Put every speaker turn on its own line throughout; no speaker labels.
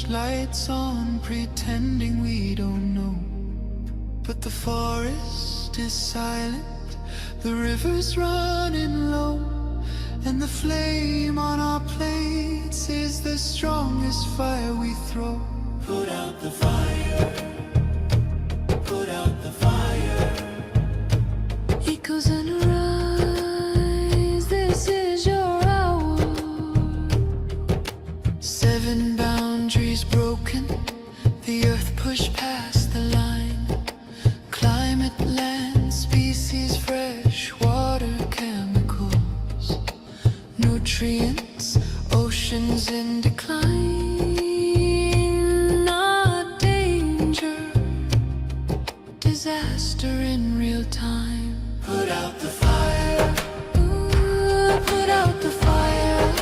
lights on, pretending we don't know. But the forest is silent, the river's running low, and the flame on our plates is the strongest fire we throw. Put out the fire, put out the fire. Echoes and rise, this is your hour. 7 boundaries broken, the earth pushed past the line. Climate, land, species, fresh water, chemicals, nutrients, oceans in decline. Not danger, disaster in real time. Put out the fire, ooh, put out the fire.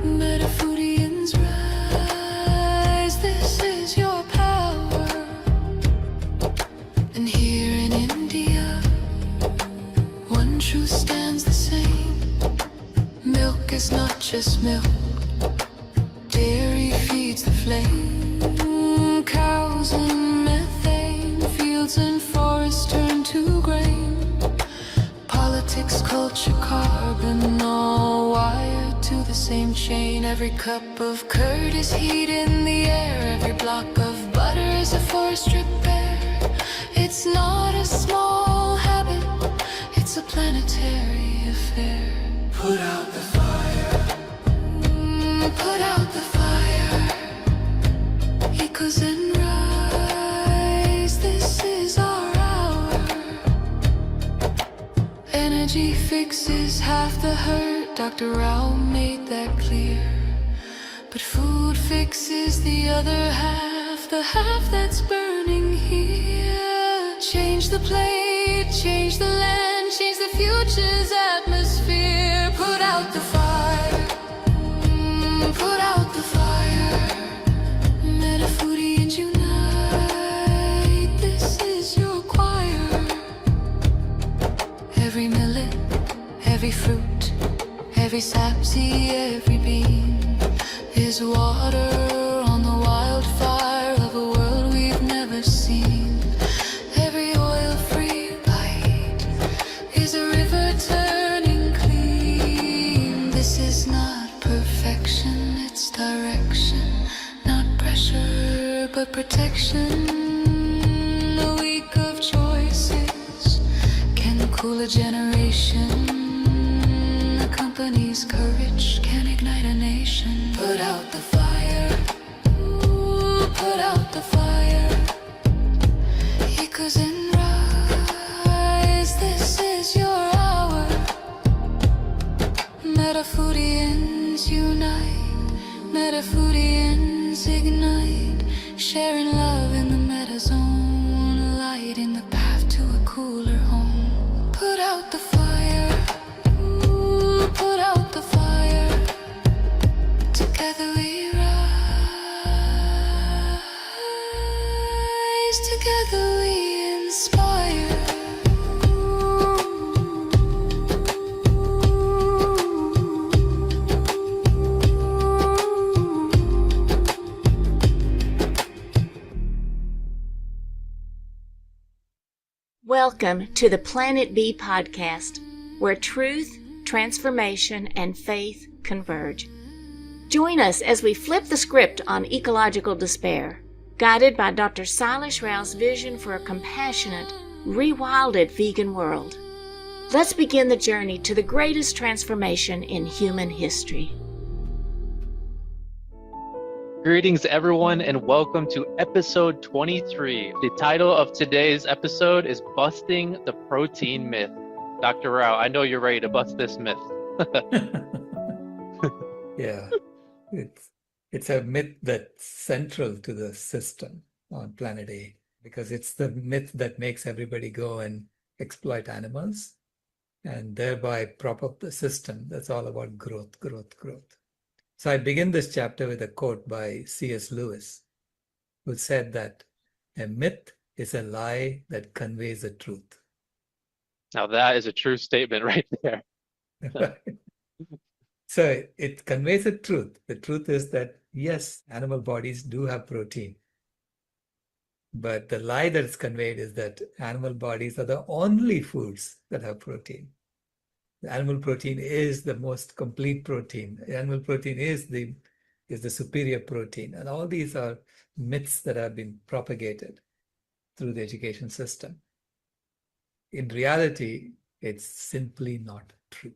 Metaphorians rise, this is your power. And here in India, one truth stands the same. Milk is not just milk, dairy feeds the flame. Cows and methane, fields and forests turn to grain. Politics, culture, carbon, all wired to the same chain. Every cup of curd is heat in the air, every block of butter is a forest repair. It's not a small habit, it's a planetary affair. Put out the fire, put out the fire. Echoes and rise, this is our hour. Energy fixes half the hurt, Dr. Rao made that clear. But food fixes the other half, the half that's burning here. Change the plate, change the land, change the future's atmosphere. Put out the fire, put out the fire. Metaphorians unite, this is your choir. Every millet, every fruit, every sapseed, every bean is water on the wildfire of a world we've never seen. Every oil-free bite is a river turning clean. This is not perfection, it's direction. Not pressure, but protection. A week of choices can cool a generation. A company's courage can ignite a nation. Put out the fire, ooh, put out the fire. Echoes and rise, this is your hour. Metaphorians unite, Metaphorians ignite, sharing love in the metazone, lighting the path to a cooler home. Put out the fire, ooh, put out the fire. Together we rise, together we inspire.
Welcome to the Planet B podcast, where truth, transformation, and faith converge. Join us as we flip the script on ecological despair, guided by Dr. Sailesh Rao's vision for a compassionate, rewilded vegan world. Let's begin the journey to the greatest transformation in human history.
Greetings, everyone, and welcome to episode 23. The title of today's episode is Busting the Protein Myth. Dr. Rao, I know you're ready to bust this myth.
Yeah, it's a myth that's central to the system on planet A, because it's the myth that makes everybody go and exploit animals and thereby prop up the system that's all about growth, growth, growth. So I begin this chapter with a quote by C.S. Lewis, who said that a myth is a lie that conveys a truth.
Now that is a true statement right there.
So it conveys a truth. The truth is that, yes, animal bodies do have protein. But the lie that's conveyed is that animal bodies are the only foods that have protein. The animal protein is the most complete protein. Animal protein is the superior protein. And all these are myths that have been propagated through the education system. In reality, it's simply not true.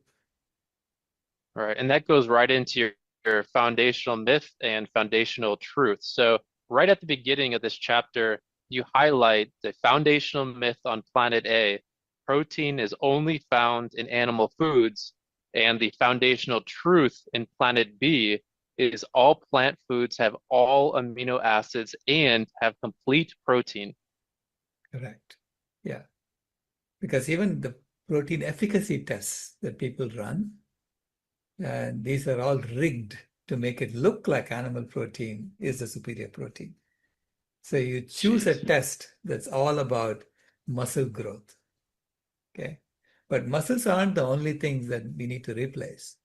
Right. And that goes right into your foundational myth and foundational truth. So, right at the beginning of this chapter, you highlight the foundational myth on planet A: protein is only found in animal foods. And the foundational truth in planet B is all plant foods have all amino acids and have complete protein.
Correct. Yeah. Because even the protein efficacy tests that people run, and these are all rigged to make it look like animal protein is the superior protein. So you choose a
Jeez.
test that's all about muscle growth. Okay. But muscles aren't the only things that we need to replace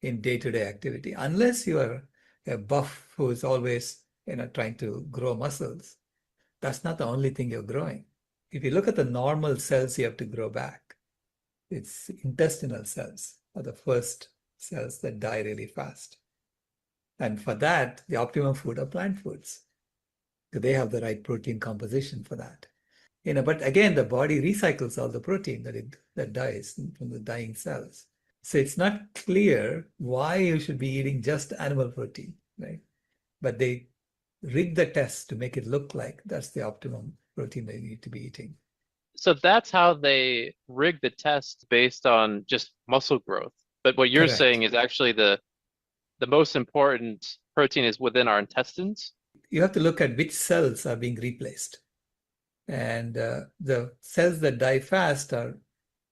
in day-to-day activity, unless you are a buff who is always, trying to grow muscles. That's not the only thing you're growing. If you look at the normal cells you have to grow back, it's intestinal cells are the first cells that die really fast. And for that, the optimum food are plant foods. They have the right protein composition for that. But again, the body recycles all the protein that dies from the dying cells. So it's not clear why you should be eating just animal protein, right? But they rig the test to make it look like that's the optimum protein that you need to be eating.
So that's how they rig the test based on just muscle growth. But what you're
Correct.
saying is actually the most important protein is within our intestines.
You have to look at which cells are being replaced. And the cells that die fast are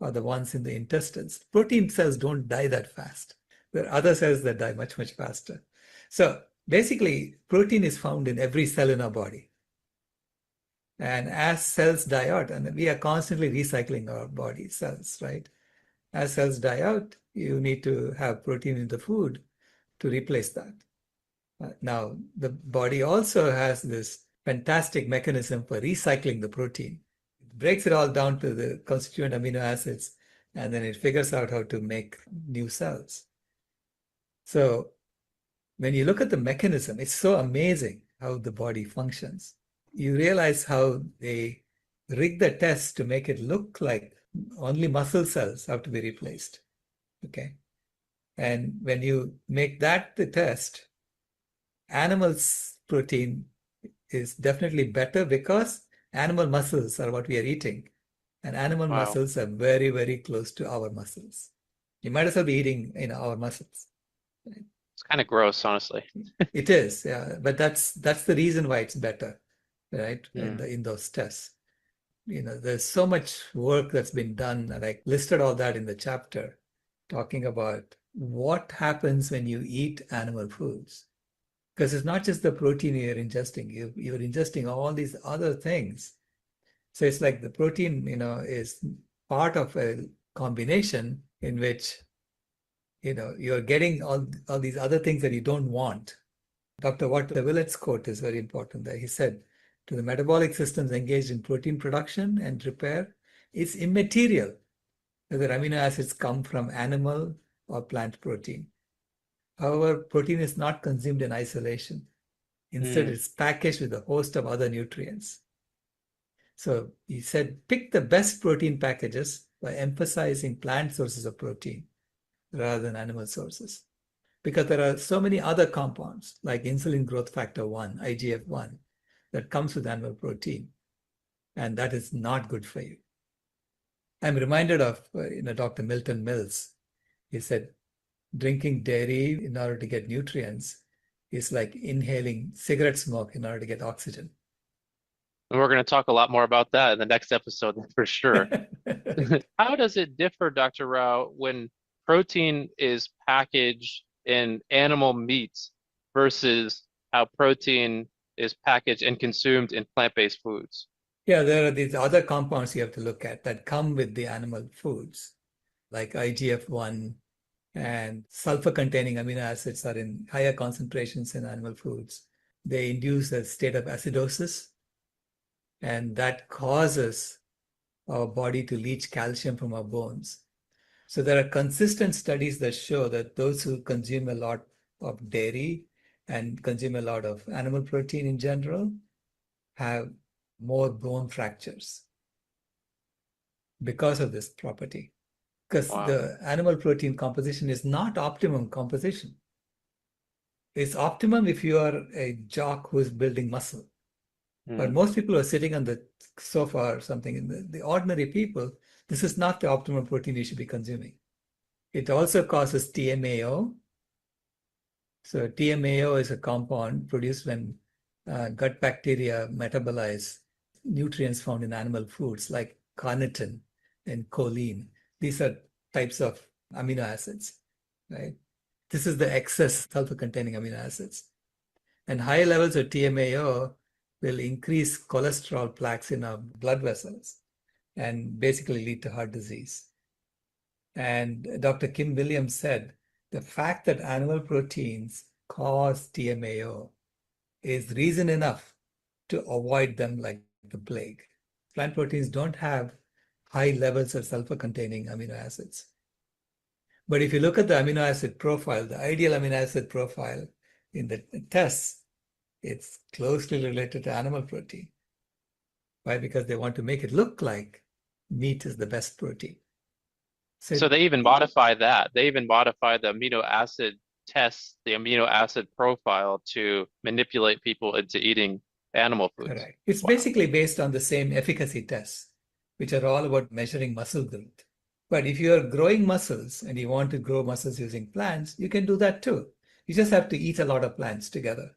the ones in the intestines. Protein cells don't die that fast. There are other cells that die much, much faster. So basically, protein is found in every cell in our body. And as cells die out, and we are constantly recycling our body cells, right? As cells die out, you need to have protein in the food to replace that. Now, the body also has this fantastic mechanism for recycling the protein. It breaks it all down to the constituent amino acids, and then it figures out how to make new cells. So when you look at the mechanism, it's so amazing how the body functions. You realize how they rig the test to make it look like only muscle cells have to be replaced. Okay. And when you make that the test, animals' protein is definitely better because animal muscles are what we are eating. And animal
Wow.
muscles are very, very close to our muscles. You might as well be eating, our muscles.
It's kind of gross, honestly.
It is, yeah. But that's the reason why it's better, right?
Hmm.
In those tests. There's so much work that's been done, and I listed all that in the chapter, talking about what happens when you eat animal foods. Because it's not just the protein you're ingesting, you're ingesting all these other things. So it's like the protein, is part of a combination in which, you're getting all these other things that you don't want. Dr. Walter Willett's quote is very important there. He said, to the metabolic systems engaged in protein production and repair, it's immaterial whether amino acids come from animal or plant protein. However, protein is not consumed in isolation. Instead,
Hmm.
it's packaged with a host of other nutrients. So he said, pick the best protein packages by emphasizing plant sources of protein rather than animal sources. Because there are so many other compounds like insulin growth factor 1, IGF-1, that comes with animal protein. And that is not good for you. I'm reminded of Dr. Milton Mills. He said, drinking dairy in order to get nutrients is like inhaling cigarette smoke in order to get oxygen.
And we're going to talk a lot more about that in the next episode for sure. How does it differ, Dr. Rao, when protein is packaged in animal meats versus how protein is packaged and consumed in plant-based foods?
Yeah, there are these other compounds you have to look at that come with the animal foods, like IGF-1, And sulfur-containing amino acids are in higher concentrations in animal foods. They induce a state of acidosis, and that causes our body to leach calcium from our bones. So there are consistent studies that show that those who consume a lot of dairy and consume a lot of animal protein in general have more bone fractures because of this property. Because
Wow.
the animal protein composition is not optimum composition. It's optimum if you are a jock who's building muscle. But
Mm.
most people who are sitting on the sofa or something, in the ordinary people, this is not the optimal protein you should be consuming. It also causes TMAO. So TMAO is a compound produced when gut bacteria metabolize nutrients found in animal foods like carnitine and choline. These are types of amino acids, right? This is the excess sulfur-containing amino acids. And high levels of TMAO will increase cholesterol plaques in our blood vessels and basically lead to heart disease. And Dr. Kim Williams said the fact that animal proteins cause TMAO is reason enough to avoid them like the plague. Plant proteins don't have high levels of sulfur-containing amino acids. But if you look at the amino acid profile, the ideal amino acid profile in the tests, it's closely related to animal protein. Why? Because they want to make it look like meat is the best protein.
So they even modify that. They even modify the amino acid tests, the amino acid profile to manipulate people into eating animal foods.
Correct. It's
Wow.
basically based on the same efficacy tests, which are all about measuring muscle growth. But if you are growing muscles and you want to grow muscles using plants, you can do that too. You just have to eat a lot of plants together.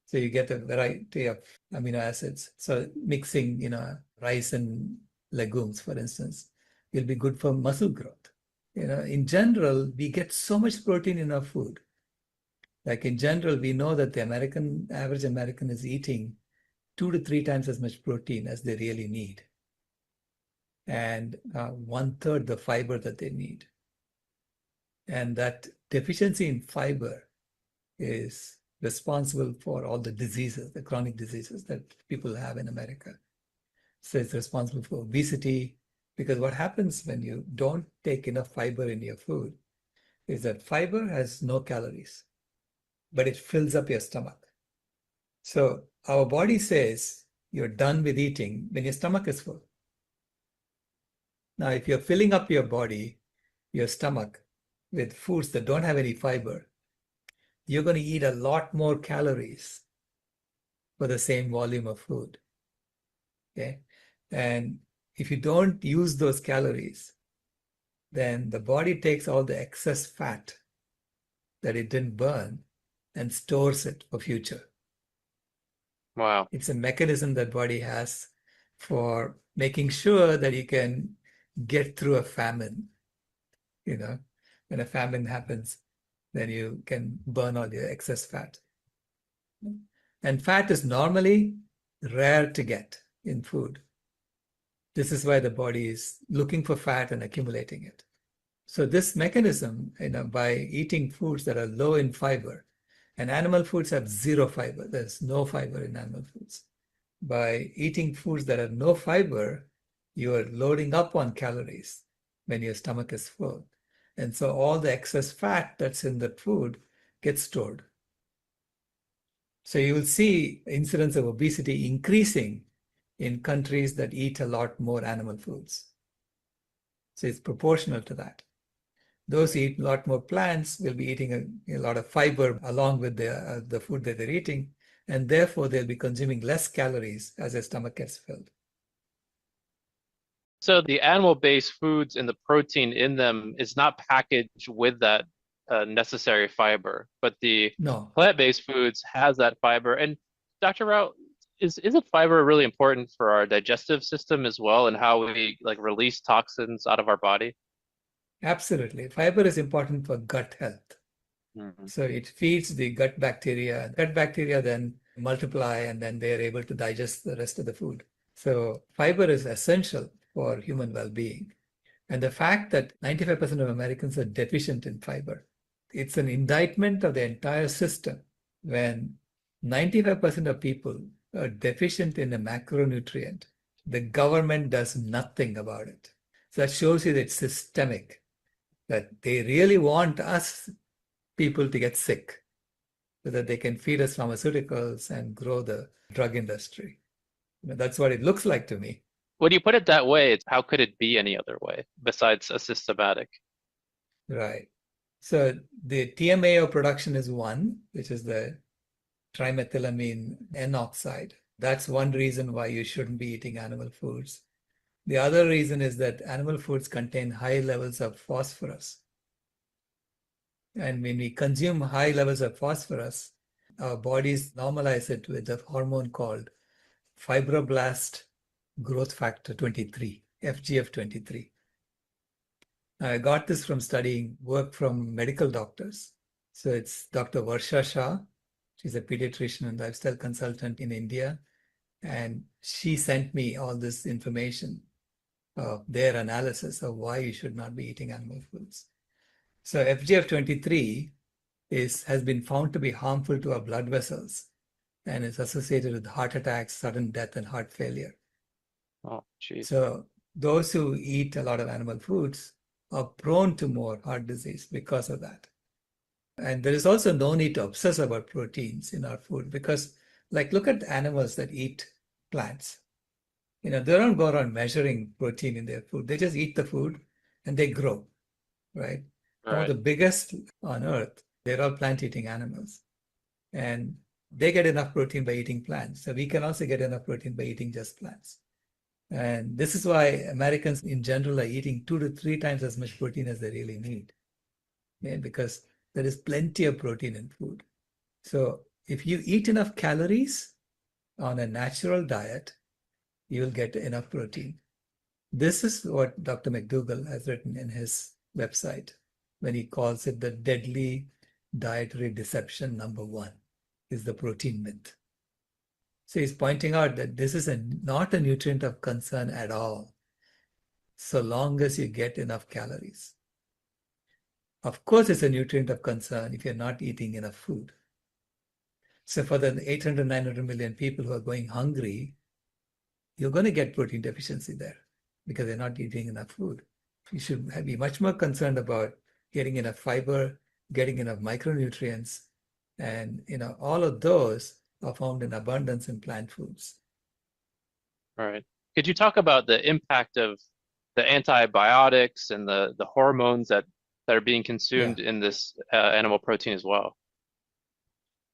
So you get a variety of amino acids. So mixing, rice and legumes, for instance, will be good for muscle growth. In general, we get so much protein in our food. Like in general, we know that the average American is eating 2 to 3 times as much protein as they really need, and 1/3 the fiber that they need. And that deficiency in fiber is responsible for all the diseases, the chronic diseases that people have in America. So it's responsible for obesity, because what happens when you don't take enough fiber in your food is that fiber has no calories, but it fills up your stomach. So our body says you're done with eating when your stomach is full. Now, if you're filling up your body, your stomach, with foods that don't have any fiber, you're going to eat a lot more calories for the same volume of food. Okay? And if you don't use those calories, then the body takes all the excess fat that it didn't burn and stores it for future.
Wow.
It's a mechanism that body has for making sure that you can get through a famine. When a famine happens, then you can burn all your excess fat. And fat is normally rare to get in food. This is why the body is looking for fat and accumulating it. So this mechanism, by eating foods that are low in fiber, and animal foods have zero fiber, there's no fiber in animal foods. By eating foods that have no fiber, you are loading up on calories when your stomach is full. And so all the excess fat that's in the food gets stored. So you will see incidence of obesity increasing in countries that eat a lot more animal foods. So it's proportional to that. Those who eat a lot more plants will be eating a lot of fiber along with the food that they're eating, and therefore they'll be consuming less calories as their stomach gets filled.
So the animal-based foods and the protein in them is not packaged with that necessary fiber, but the
No,
plant-based foods has that fiber. And Dr. Rao, isn't fiber really important for our digestive system as well, and how we release toxins out of our body?
absolutely. Fiber is important for gut health.
Mhm.
So it feeds the gut bacteria. Gut bacteria then multiply, and then they're able to digest the rest of the food. So fiber is essential for human well-being. And the fact that 95% of Americans are deficient in fiber, it's an indictment of the entire system when 95% of people are deficient in a macronutrient. The government does nothing about it. So that shows you that it's systemic, that they really want us people to get sick so that they can feed us pharmaceuticals and grow the drug industry. That's what it looks like to me.
When you put it that way, how could it be any other way besides a systematic?
Right. So the TMAO production is one, which is the trimethylamine N oxide. That's one reason why you shouldn't be eating animal foods. The other reason is that animal foods contain high levels of phosphorus. And when we consume high levels of phosphorus, our bodies normalize it with a hormone called fibroblast growth factor 23, FGF23. I got this from studying work from medical doctors. So it's Dr. Varsha Shah. She's a pediatrician and lifestyle consultant in India. And she sent me all this information of their analysis of why you should not be eating animal foods. So FGF23 has been found to be harmful to our blood vessels and is associated with heart attacks, sudden death, and heart failure.
Oh, geez.
So those who eat a lot of animal foods are prone to more heart disease because of that. And there is also no need to obsess about proteins in our food because, like, look at animals that eat plants. They don't go around measuring protein in their food. They just eat the food and they grow, right? Some of the biggest on earth, they're all plant-eating animals. And they get enough protein by eating plants. So we can also get enough protein by eating just plants. And this is why Americans in general are eating 2 to 3 times as much protein as they really need. Okay? Because there is plenty of protein in food. So if you eat enough calories on a natural diet, you'll get enough protein. This is what Dr. McDougall has written in his website when he calls it the deadly dietary deception number 1 is the protein myth. So he's pointing out that this is not a nutrient of concern at all, so long as you get enough calories. Of course, it's a nutrient of concern if you're not eating enough food. So for the 800, 900 million people who are going hungry, you're going to get protein deficiency there because they're not eating enough food. You should be much more concerned about getting enough fiber, getting enough micronutrients, and all of those are found in abundance in plant foods.
Right. Could you talk about the impact of the antibiotics and the hormones that are being consumed in this animal protein as well?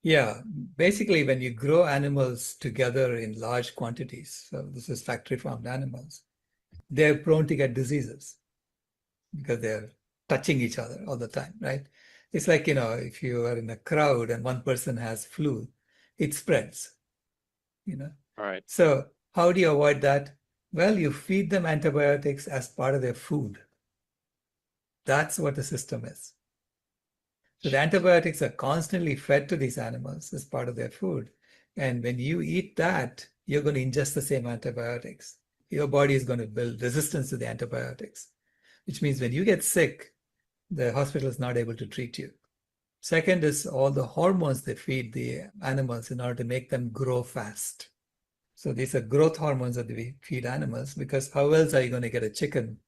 Yeah, basically when you grow animals together in large quantities, so this is factory farmed animals, they're prone to get diseases because they're touching each other all the time, right? It's like, if you are in a crowd and one person has flu, it spreads,
All right.
So how do you avoid that? Well, you feed them antibiotics as part of their food. That's what the system is. So the antibiotics are constantly fed to these animals as part of their food. And when you eat that, you're going to ingest the same antibiotics. Your body is going to build resistance to the antibiotics, which means when you get sick, the hospital is not able to treat you. Second is all the hormones they feed the animals in order to make them grow fast. So these are growth hormones that we feed animals because how else are you going to get a chicken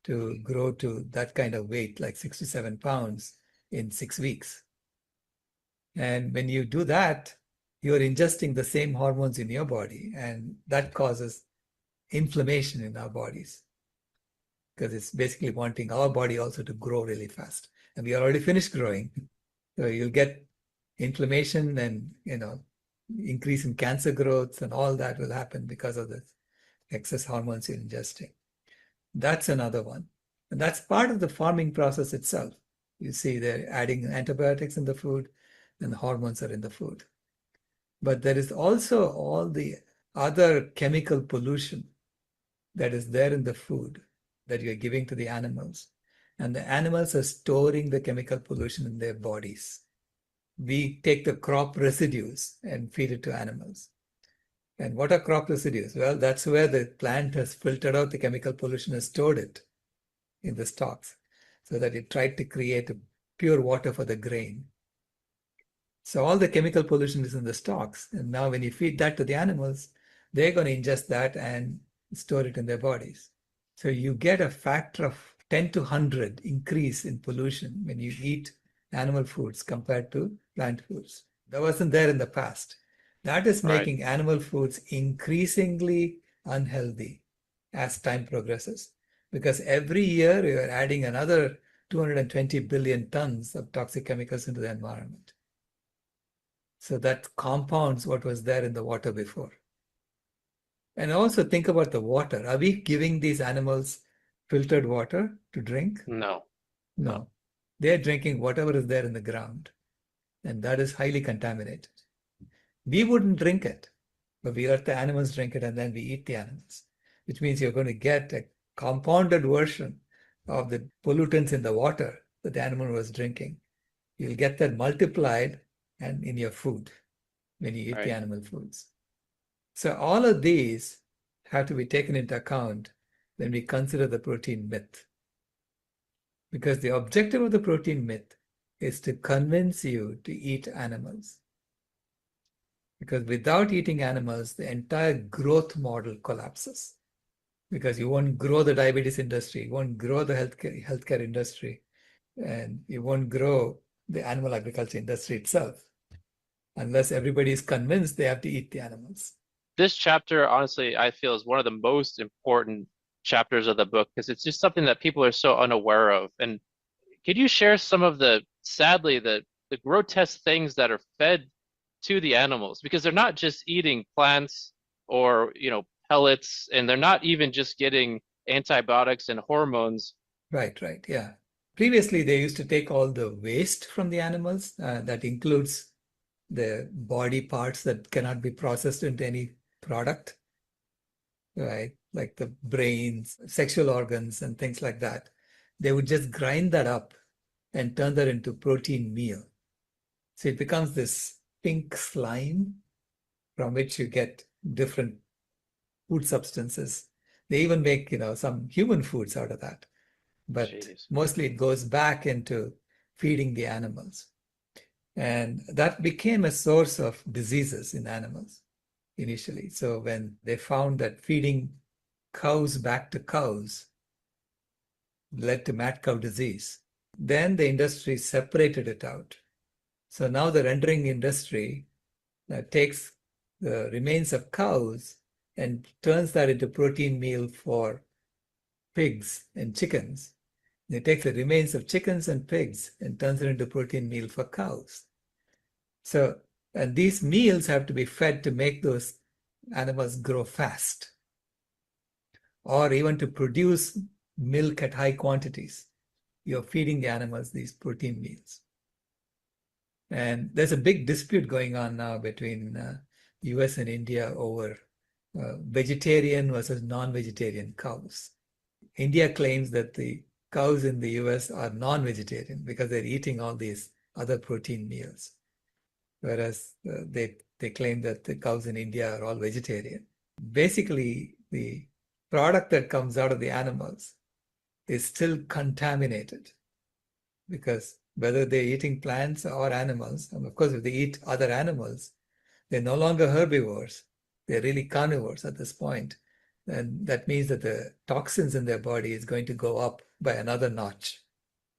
to grow to that kind of weight, like 67 pounds in 6 weeks? And when you do that, you're ingesting the same hormones in your body, and that causes inflammation in our bodies because it's basically wanting our body also to grow really fast. And we already finished growing. So you'll get inflammation and, increase in cancer growth, and all that will happen because of the excess hormones you're ingesting. That's another one. And that's part of the farming process itself. You see, they're adding antibiotics in the food and the hormones are in the food. But there is also all the other chemical pollution that is there in the food that you're giving to the animals. And the animals are storing the chemical pollution in their bodies. We take the crop residues and feed it to animals. And what are crop residues? Well, that's where the plant has filtered out the chemical pollution and stored it. in the stalks so that it tried to create pure water for the grain. So all the chemical pollution is in the stalks. And now when you feed that to the animals, they're going to ingest that and store it in their bodies. So you get a factor of 10 to 100 increase in pollution when you eat animal foods compared to plant foods. That wasn't there in the past. That is
Right.
making animal foods increasingly unhealthy as time progresses. Because every year you are adding another 220 billion tons of toxic chemicals into the environment. So that compounds what was there in the water before. And also think about the water. Are we giving these animals filtered water to drink?
No.
No. They're drinking whatever is there in the ground, and that is highly contaminated. We wouldn't drink it, but we let the animals drink it and then we eat the animals, which means you're going to get a compounded version of the pollutants in the water that the animal was drinking. You'll get that multiplied and in your food when you eat the
Right.
animal foods. So all of these have to be taken into account when we consider the protein myth. Because the objective of the protein myth is to convince you to eat animals. Because without eating animals, the entire growth model collapses. Because you won't grow the diabetes industry, you won't grow the healthcare industry, and you won't grow the animal agriculture industry itself, unless everybody is convinced they have to eat the animals.
This chapter, honestly, I feel is one of the most important chapters of the book because it's just something that people are so unaware of. And could you share some of sadly, the grotesque things that are fed to the animals? Because they're not just eating plants or, pellets, and they're not even just getting antibiotics and hormones.
Right, yeah. Previously, they used to take all the waste from the animals. That includes the body parts that cannot be processed into any product, right? Like the brains, sexual organs, and things like that. They would just grind that up and turn that into protein meal. So it becomes this pink slime from which you get different food substances. They even make, some human foods out of that. But
Jeez.
mostly it goes back into feeding the animals. And that became a source of diseases in animals initially. So when they found that feeding cows back to cows led to mad cow disease, then the industry separated it out. So now the rendering industry takes the remains of cows and turns that into protein meal for pigs and chickens. They take the remains of chickens and pigs and turns it into protein meal for cows. So, and these meals have to be fed to make those animals grow fast, or even to produce milk at high quantities. You're feeding the animals these protein meals. And there's a big dispute going on now between US and India over vegetarian versus non-vegetarian cows. India claims that the cows in the US are non-vegetarian because they're eating all these other protein meals, whereas they claim that the cows in India are all vegetarian. Basically, the product that comes out of the animals is still contaminated because whether they're eating plants or animals, and of course, if they eat other animals, they're no longer herbivores. They're really carnivores at this point. And that means that the toxins in their body is going to go up by another notch.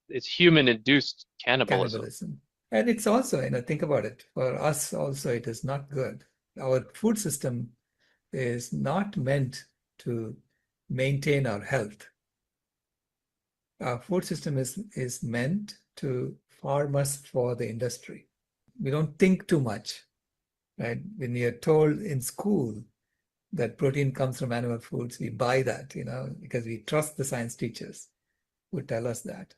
It's human-induced cannibalism.
And it's also, think about it. For us also, it is not good. Our food system is not meant to maintain our health. Our food system is meant to farm us for the industry. We don't think too much, right? When you're told in school that protein comes from animal foods, we buy that, because we trust the science teachers who tell us that.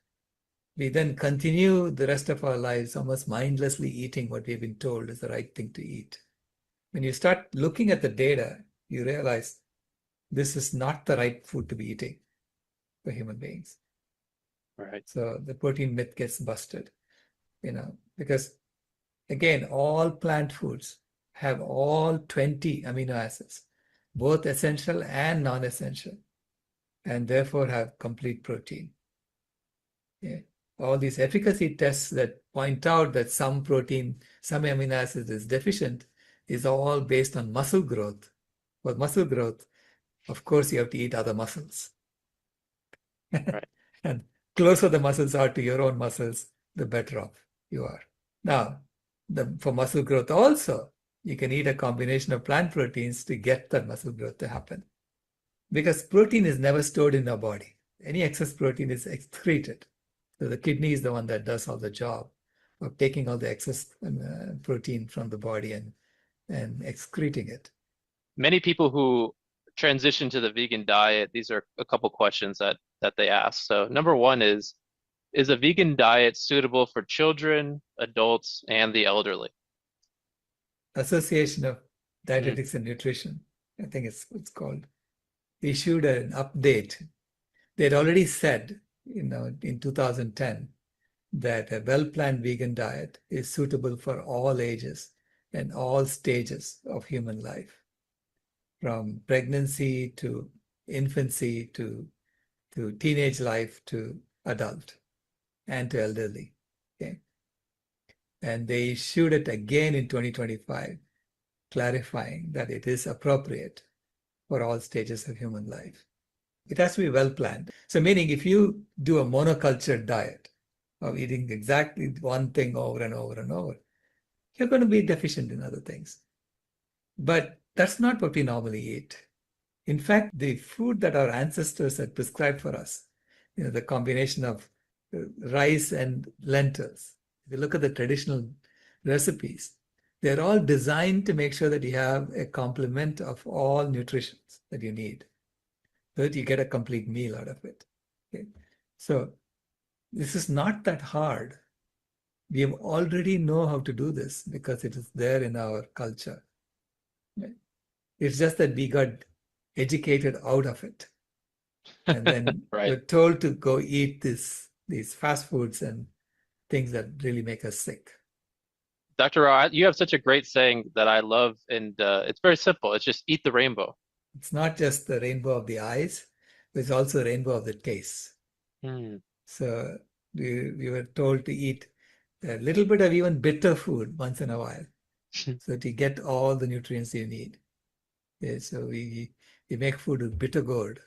We then continue the rest of our lives almost mindlessly eating what we've been told is the right thing to eat. When you start looking at the data, you realize this is not the right food to be eating for human beings.
Right.
So the protein myth gets busted, because again, all plant foods have all 20 amino acids, both essential and non-essential, and therefore have complete protein. Yeah. All these efficacy tests that point out that some protein, some amino acid is deficient is all based on muscle growth. For muscle growth, of course, you have to eat other muscles.
Right.
And closer the muscles are to your own muscles, the better off you are. Now, for muscle growth also, you can eat a combination of plant proteins to get that muscle growth to happen. Because protein is never stored in our body. Any excess protein is excreted. So the kidney is the one that does all the job of taking all the excess protein from the body and excreting it.
Many people who transition to the vegan diet, these are a couple questions that they ask. So number one is a vegan diet suitable for children, adults, and the elderly?
Association of
Mm,
Dietetics and Nutrition, I think it's called, issued an update. They'd already said, in 2010, that a well-planned vegan diet is suitable for all ages and all stages of human life, from pregnancy to infancy to teenage life to adult and to elderly. Okay. And they issued it again in 2025, clarifying that it is appropriate for all stages of human life. It has to be well planned. So, meaning if you do a monoculture diet of eating exactly one thing over and over and over, you're going to be deficient in other things. But that's not what we normally eat. In fact, the food that our ancestors had prescribed for us, the combination of rice and lentils, if you look at the traditional recipes, they're all designed to make sure that you have a complement of all nutritions that you need, so that you get a complete meal out of it. Okay? So this is not that hard. We already know how to do this because it is there in our culture. It's just that we got educated out of it. And then
right.
we're told to go eat these fast foods and things that really make us sick.
Dr. Rao, you have such a great saying that I love, and it's very simple. It's just eat the rainbow.
It's not just the rainbow of the eyes, but it's also the rainbow of the taste.
Mm.
So we were told to eat a little bit of even bitter food once in a while, so to get all the nutrients you need. Yeah, so we make food with bitter gourd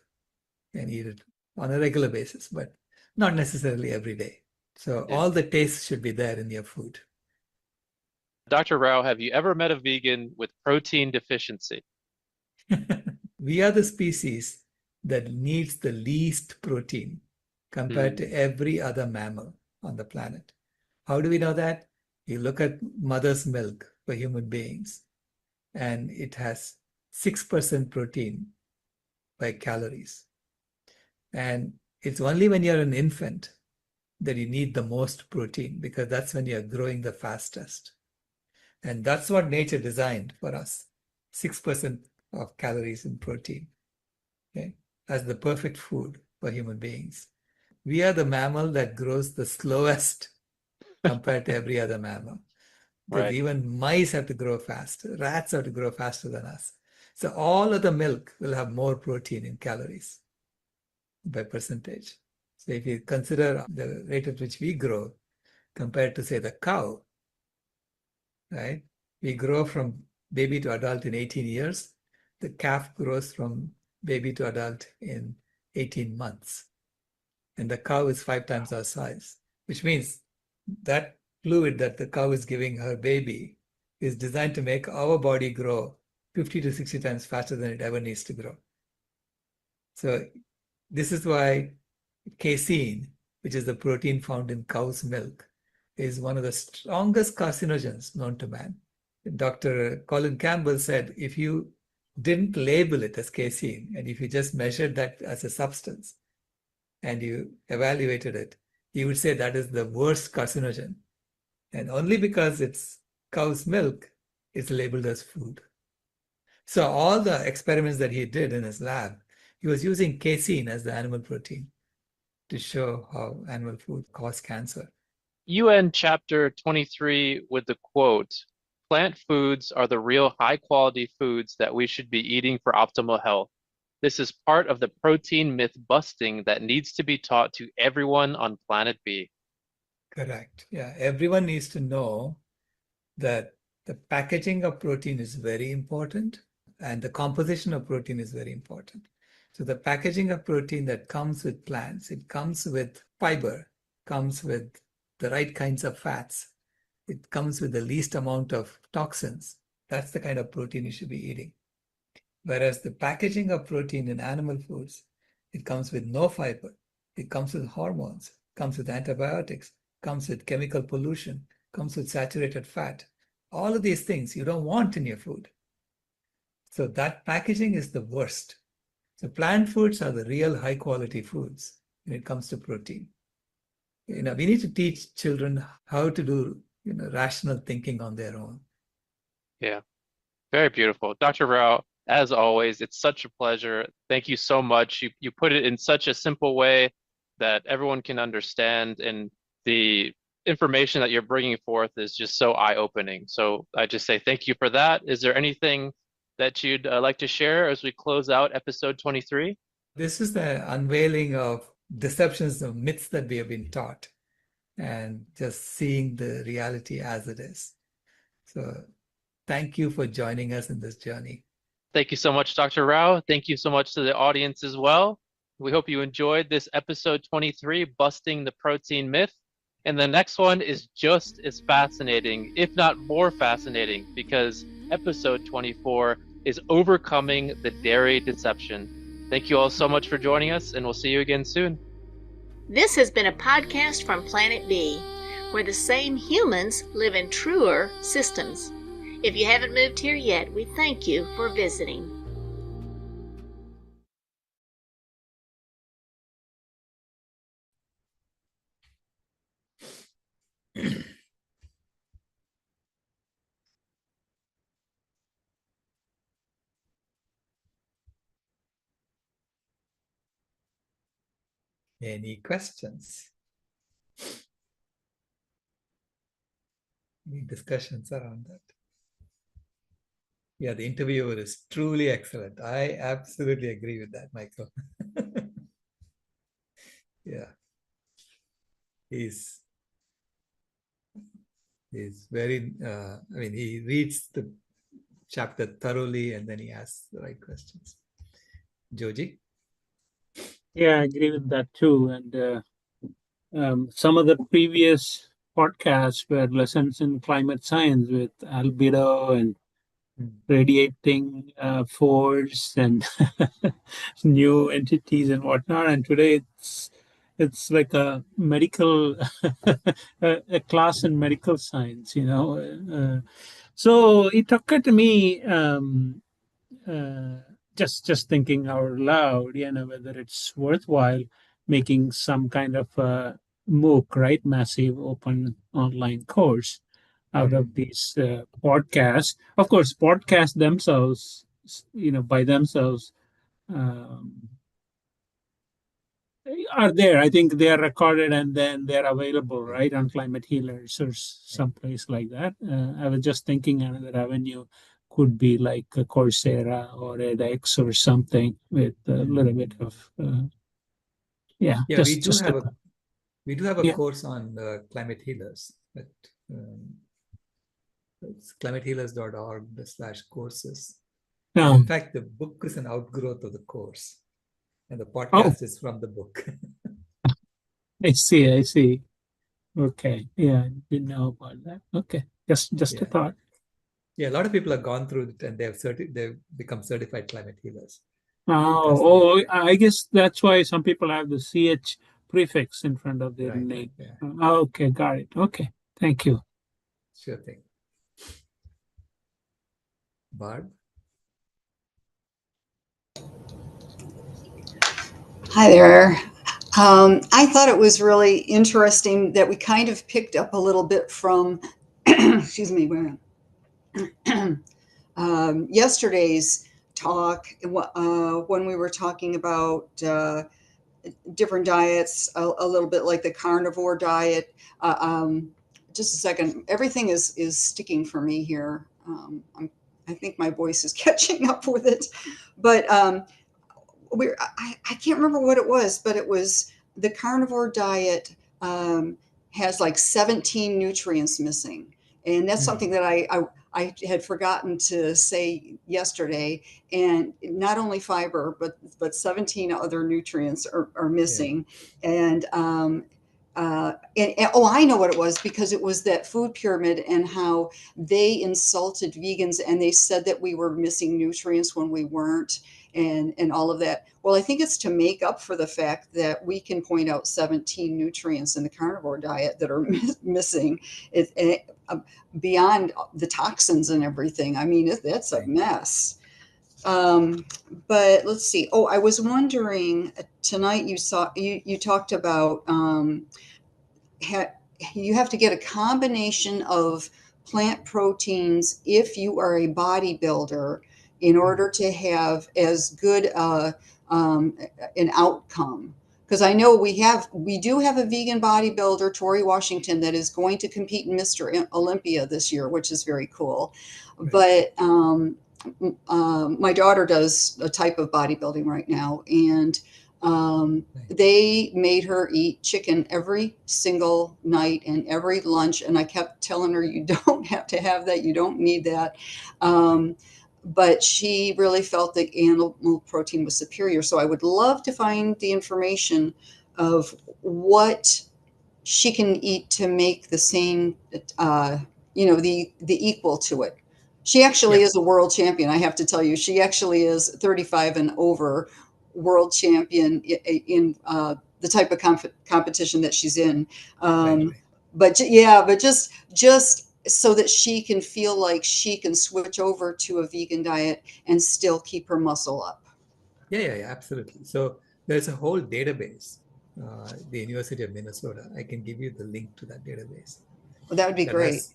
and eat it on a regular basis, but not necessarily every day. So
Yeah.
all the tastes should be there in your food.
Dr. Rao, have you ever met a vegan with protein deficiency?
We are the species that needs the least protein compared to
Mm.
every other mammal on the planet. How do we know that? You look at mother's milk for human beings, and it has 6% protein by calories. And it's only when you're an infant that you need the most protein, because that's when you're growing the fastest. And that's what nature designed for us, 6% of calories in protein, okay, as the perfect food for human beings. We are the mammal that grows the slowest compared to every other mammal, because
Right.
even mice have to grow faster, rats have to grow faster than us. So all of the milk will have more protein in calories by percentage. So if you consider the rate at which we grow compared to, say, the cow, right? We grow from baby to adult in 18 years. The calf grows from baby to adult in 18 months. And the cow is 5 times our size, which means that fluid that the cow is giving her baby is designed to make our body grow 50 to 60 times faster than it ever needs to grow. So this is why casein, which is the protein found in cow's milk, is one of the strongest carcinogens known to man. Dr. Colin Campbell said if you didn't label it as casein, and if you just measured that as a substance and you evaluated it, you would say that is the worst carcinogen. And only because it's cow's milk, it's labeled as food. So all the experiments that he did in his lab, he was using casein as the animal protein to show how animal food cause cancer.
UN chapter 23 with the quote, plant foods are the real high quality foods that we should be eating for optimal health. This is part of the protein myth busting that needs to be taught to everyone on planet B.
Correct. Yeah, everyone needs to know that the packaging of protein is very important and the composition of protein is very important. So the packaging of protein that comes with plants, it comes with fiber, comes with the right kinds of fats, it comes with the least amount of toxins. That's the kind of protein you should be eating. Whereas the packaging of protein in animal foods, it comes with no fiber, it comes with hormones, comes with antibiotics, comes with chemical pollution, comes with saturated fat. All of these things you don't want in your food. So that packaging is the worst. So plant foods are the real high quality foods when it comes to protein. We need to teach children how to do, rational thinking on their own.
Yeah, very beautiful. Dr. Rao, as always, it's such a pleasure. Thank you so much. You put it in such a simple way that everyone can understand, and the information that you're bringing forth is just so eye-opening. So I just say thank you for that. Is there anything that you'd like to share as we close out episode 23?
This is the unveiling of deceptions, of myths that we have been taught, and just seeing the reality as it is. So thank you for joining us in this journey.
Thank you so much, Dr. Rao. Thank you so much to the audience as well. We hope you enjoyed this episode 23, Busting the Protein Myth. And the next one is just as fascinating, if not more fascinating, because episode 24 is Overcoming the Dairy Deception. Thank you all so much for joining us, and we'll see you again soon.
This has been a podcast from Planet B, where the same humans live in truer systems. If you haven't moved here yet, we thank you for visiting.
Any questions? Any discussions around that? Yeah, the interviewer is truly excellent. I absolutely agree with that, Michael. Yeah. He's very, he reads the chapter thoroughly and then he asks the right questions. Joji?
Yeah, I agree with that too. And some of the previous podcasts were lessons in climate science with albedo and radiating force and new entities and whatnot. And today it's like a medical a class in medical science, so it occurred to me, just thinking out loud, whether it's worthwhile making some kind of MOOC, right, massive open online course out of these podcasts. Of course, podcasts themselves, by themselves, um, are there. I think they are recorded and then they're available, right, on Climate Healers or someplace like that. I was just thinking another avenue could be like a Coursera or edX or something with a little bit of,
Yeah,
just
we do have a
yeah.
course on climate healers, but it's climatehealers.org/courses. In fact, the book is an outgrowth of the course, and the podcast is from the book.
I see. Okay, yeah, I didn't know about that. Okay, just a thought.
Yeah, a lot of people have gone through it and they've become certified climate healers.
I guess that's why some people have the CH prefix in front of their name.
Yeah.
Okay, got it. Okay, thank you.
Sure thing. Barb?
Hi there. I thought it was really interesting that we kind of picked up a little bit from, excuse me, yesterday's talk when we were talking about different diets, a little bit like the carnivore diet. Just a second. Everything is sticking for me here. I think my voice is catching up with it. But I can't remember what it was, but it was the carnivore diet has like 17 nutrients missing. And that's something that I had forgotten to say yesterday. And not only fiber, but 17 other nutrients are missing. And, oh, I know what it was, because it was that food pyramid and how they insulted vegans and they said that we were missing nutrients when we weren't, and all of that. Well, I think it's to make up for the fact that we can point out 17 nutrients in the carnivore diet that are missing, beyond the toxins and everything. I mean, that's a mess. But let's see. Oh, I was wondering tonight. You talked about you have to get a combination of plant proteins if you are a bodybuilder in order to have as good an outcome. Because I know we do have a vegan bodybuilder, Tori Washington, that is going to compete in Mr. Olympia this year, which is very cool. But my daughter does a type of bodybuilding right now, and they made her eat chicken every single night and every lunch. And I kept telling her, you don't have to have that. You don't need that. But she really felt that animal protein was superior. So I would love to find the information of what she can eat to make the same, the equal to it. She actually is a world champion. I have to tell you, she actually is 35 and over world champion in the type of competition that she's in. But just so that she can feel like she can switch over to a vegan diet and still keep her muscle up.
Yeah, absolutely. So there's a whole database, the University of Minnesota. I can give you the link to that database.
Well, that would be great.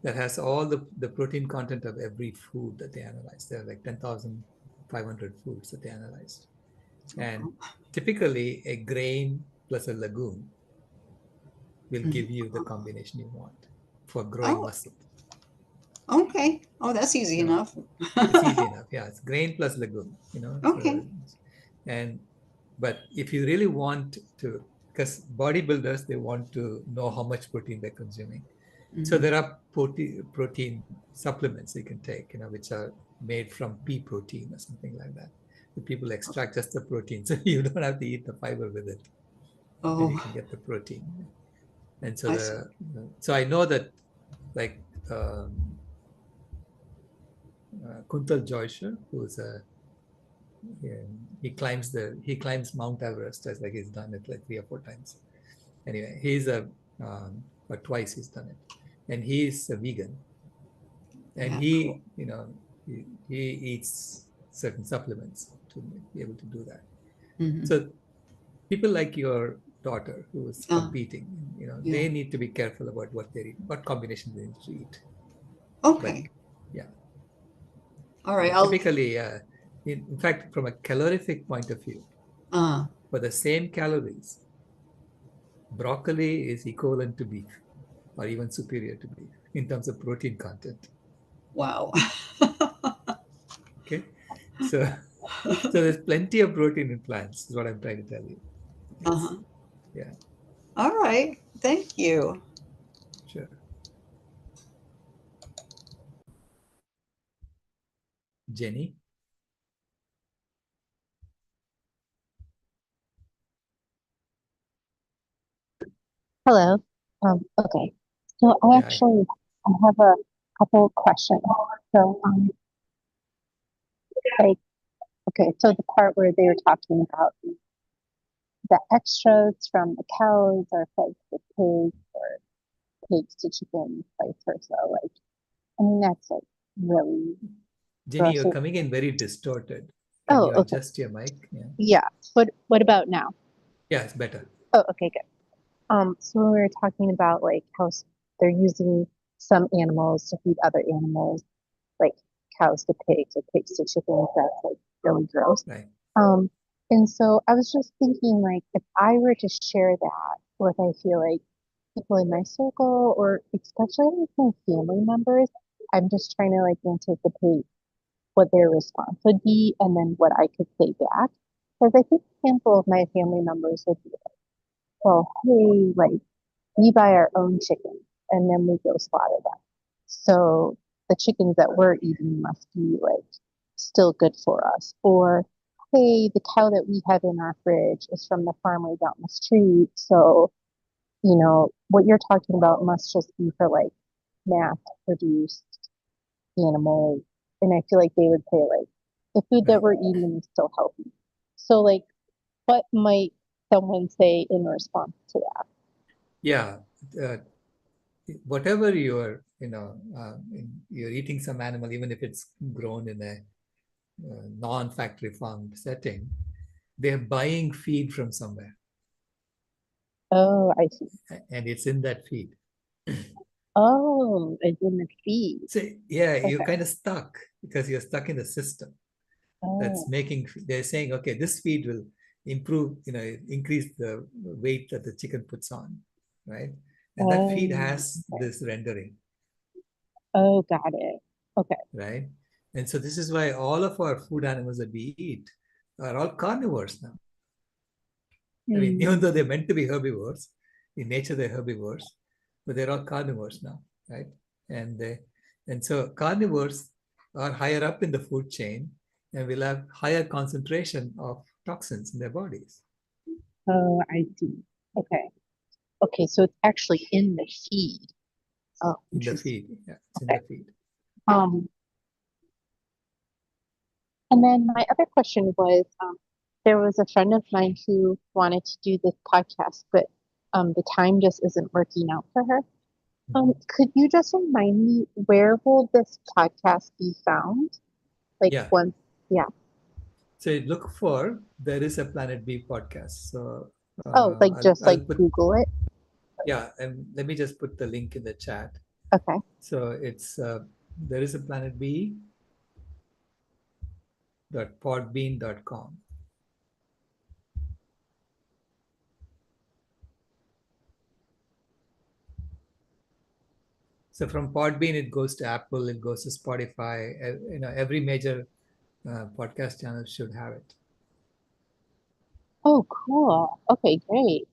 That has all the protein content of every food that they analyzed. There are like 10,500 foods that they analyzed. And typically a grain plus a legume will give you the combination you want for growing muscle.
Okay. Oh, that's easy enough.
It's easy enough. Yeah, it's grain plus legume,
Okay.
But if you really want to, because bodybuilders, they want to know how much protein they're consuming. So there are protein supplements you can take, which are made from pea protein or something like that. The people extract just the protein, so you don't have to eat the fiber with it. And you can get the protein. And so so I know that, like Kuntal Joysher, who's he climbs Mount Everest, as like he's done it like 3 or 4 times. Anyway, he's or twice he's done it, and he's a vegan, and he eats certain supplements to be able to do that. So people like your daughter who is competing, they need to be careful about what they eat, what combination they need to eat.
Okay.
But,
all right.
Typically, in fact, from a calorific point of view, for the same calories, broccoli is equivalent to beef or even superior to beef in terms of protein content.
Wow.
Okay. So there's plenty of protein in plants, is what I'm trying to tell you. Yeah.
All right. Thank you.
Sure. Jenny?
Hello. Okay. So I have a couple of questions. So, so the part where they were talking about the extras from the cows are fed to pigs or pigs to chickens, vice versa. That's like really.
Jenny, you're coming in very distorted.
Can
you adjust your mic?
Yeah. What about now?
Yeah, it's better.
Oh, okay, good. So we were talking about how they're using some animals to feed other animals, like cows to pigs or pigs to chickens. That's really gross.
Right.
And so I was just thinking, if I were to share that with, I feel like people in my circle, or especially with my family members, I'm just trying to anticipate what their response would be and then what I could say back. Because I think a handful of my family members would be like, well, hey, like, we buy our own chicken and then we go slaughter them. So the chickens that we're eating must be like still good for us. Or, hey, the cow that we have in our fridge is from the farmer down the street. So, what you're talking about must just be for like mass produced animals. And I feel like they would say like the food that
Right.
we're eating is still healthy. So like what might someone say in response to that?
Yeah. Uh, Whatever you're eating some animal, even if it's grown in a non-factory farmed setting, they're buying feed from somewhere,
Oh, I see.
and it's in that feed.
Oh, it's in the feed.
So yeah, you're
Okay.
kind of stuck because you're stuck in the system that's
Oh,
making. They're saying, okay, this feed will improve, increase the weight that the chicken puts on, right? And that feed
oh,
has
okay.
this rendering,
Oh, got it. Okay.
right? And so this is why all of our food animals that we eat are all carnivores now. I mean, even
Hmm.
though they're meant to be herbivores, in nature they're herbivores, but they're all carnivores now, right? And so carnivores are higher up in the food chain and will have higher concentration of toxins in their bodies.
Oh, I see. Okay. Okay, so it's actually in the feed. Oh,
In the
interesting.
feed. Yeah, it's in
Okay.
the feed.
Um, and then my other question was, there was a friend of mine who wanted to do this podcast, but the time just isn't working out for her. Could you just remind me where will this podcast be found? Like
Yeah.
once, yeah.
So look for There Is a Planet B podcast. So
Oh, like just
I'll
like
put,
Google it.
yeah, and let me just put the link in the chat.
Okay.
So it's There Is a Planet B .podbean.com. So from Podbean, it goes to Apple, it goes to Spotify. Every major podcast channel should have it.
Oh, cool. Okay, great.